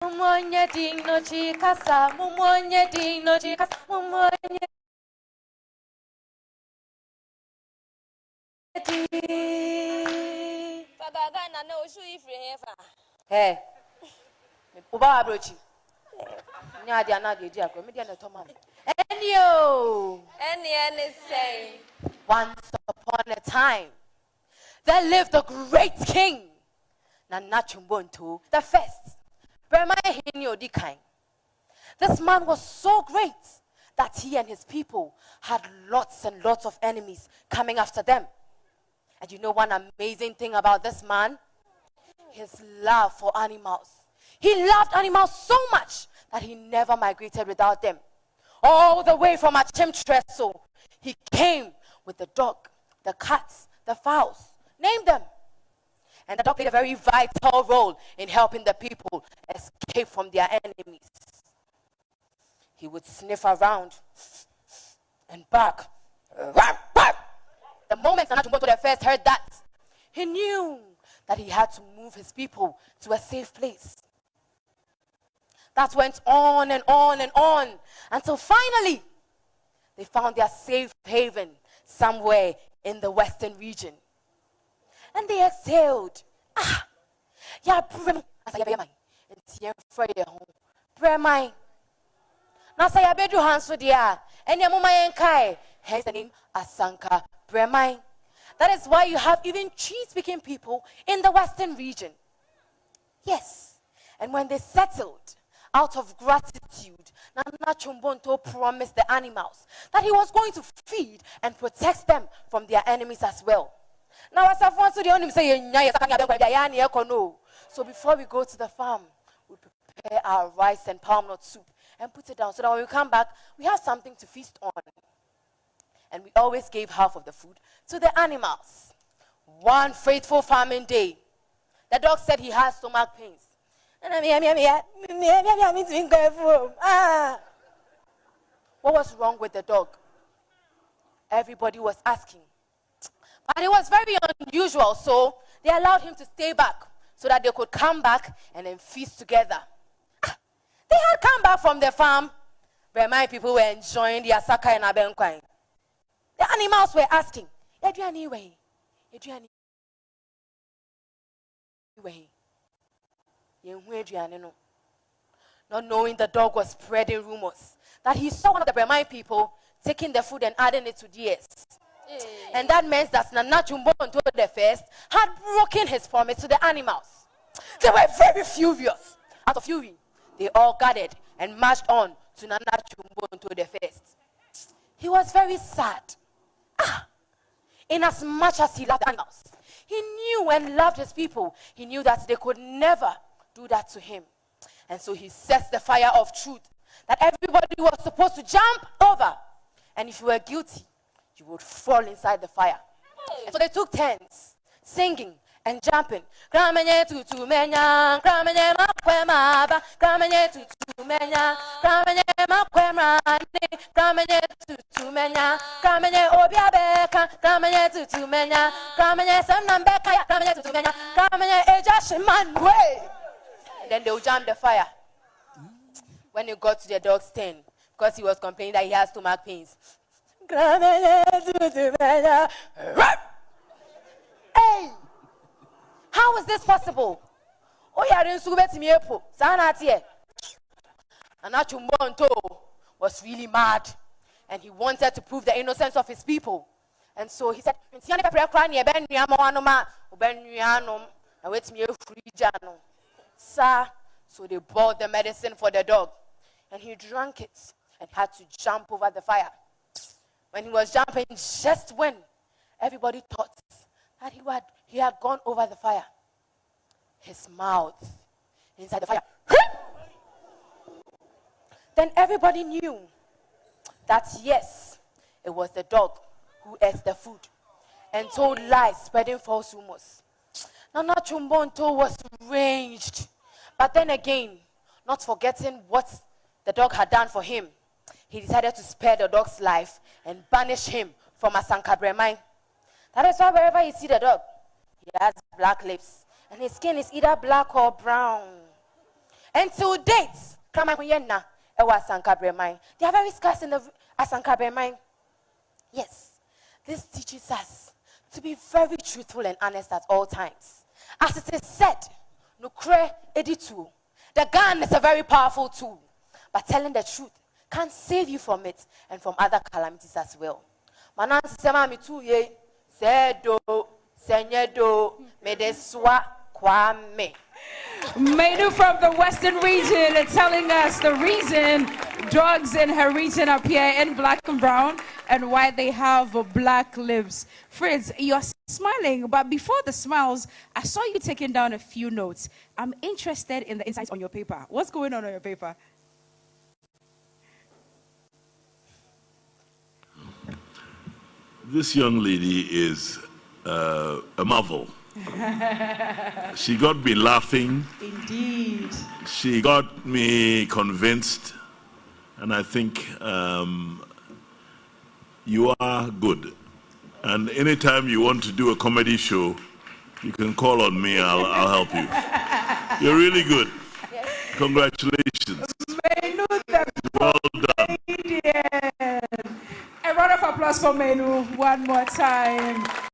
Mumonye ding no chikasa, mumonye ding no chikasa, mumonye ding. Fagaga na no shoe if you Hey, Uba Abrochi. Nadia Nadia Jaco, Median Thomas. And you, any say. once upon a time, there lived a great king, Nanachumbuntu, the first. This man was so great that he and his people had lots and lots of enemies coming after them. And you know one amazing thing about this man? His love for animals. He loved animals so much that he never migrated without them. All the way from Achimtreso, he came with the dog, the cats, the fowls, name them. And the dog played a very vital role in helping the people escape from their enemies. He would sniff around and bark. The moment Nanatumboto the first heard that, he knew that he had to move his people to a safe place. That went on and on and on until finally they found their safe haven somewhere in the western region. And they exhaled. Yeah, Nasa bedu hanso dia, and Yamuma Yankai, hence the name Asanka Bremai. That is why you have even tree-speaking people in the western region. Yes, and when they settled, out of gratitude, Nana Chumbonto promised the animals that he was going to feed and protect them from their enemies as well. Now, as I've wanted to the say, so before we go to the farm, we prepare our rice and palm nut soup and put it down so that when we come back, we have something to feast on. And we always gave half of the food to the animals. One faithful farming day, the dog said he has stomach pains. What was wrong with the dog? Everybody was asking. But it was very unusual, so they allowed him to stay back so that they could come back and then feast together. They had come back from the farm where my people were enjoying their saka and abenkwine. The animals were asking, not knowing the dog was spreading rumors that he saw one of the Brahmai people taking the food and adding it to theirs. And that meant that Nana Chumbonto the first had broken his promise to the animals. They were very furious. Out of fury, they all gathered and marched on to Nana Chumbonto the first. He was very sad. In as much as he loved animals, he knew and loved his people. He knew that they could never do that to him. And so he set the fire of truth that everybody was supposed to jump over. And if you were guilty, you would fall inside the fire. And so they took turns, singing and jumping. Gramenye tutu menya, gramenye makwemaba, gramenye tutu menya, gramenye makwemrani, gramenye tutu menya, gramenye obiabeka, gramenye tutu menya, gramenye samnambeka, gramenye tutu menya, gramenye ejashimanwe. Then they would jump the fire. When he got to the dog's tent, because he was complaining that he has stomach pains. Hey! How is this possible? Oh, yeah, didn't submit to me. And Achumbonto was really mad, and he wanted to prove the innocence of his people. And so he said, Sir, so they bought the medicine for the dog, and he drank it and had to jump over the fire. When he was jumping, just when everybody thought that he had gone over the fire, his mouth inside the fire. Then everybody knew that yes, it was the dog who ate the food and told lies, spreading false rumors. Nana Chumbonto was raged, but then again, not forgetting what the dog had done for him, he decided to spare the dog's life and banish him from Asanka Bremai. That is why wherever you see the dog, he has black lips, and his skin is either black or brown. Until date, Kramayenna, Ewa Sankabremai. They are very scarce in the Asankabremai. Yes, this teaches us to be very truthful and honest at all times. As it is said, Nukre editu. The gun is a very powerful tool, but telling the truth can save you from it and from other calamities as well. Manan sema mi tu ye sedo senyedo medeswa kwame. Manu from the Western region telling us the reason dogs in her region appear in black and brown and why they have black lips. Fritz, you're smiling, but before the smiles, I saw you taking down a few notes. I'm interested in the insights on your paper. What's going on your paper? This young lady is a marvel. She got me laughing. Indeed. She got me convinced. And I think you are good. And anytime you want to do a comedy show, you can call on me. I'll help you. You're really good. Congratulations. Well done. A round of applause for Manu one more time.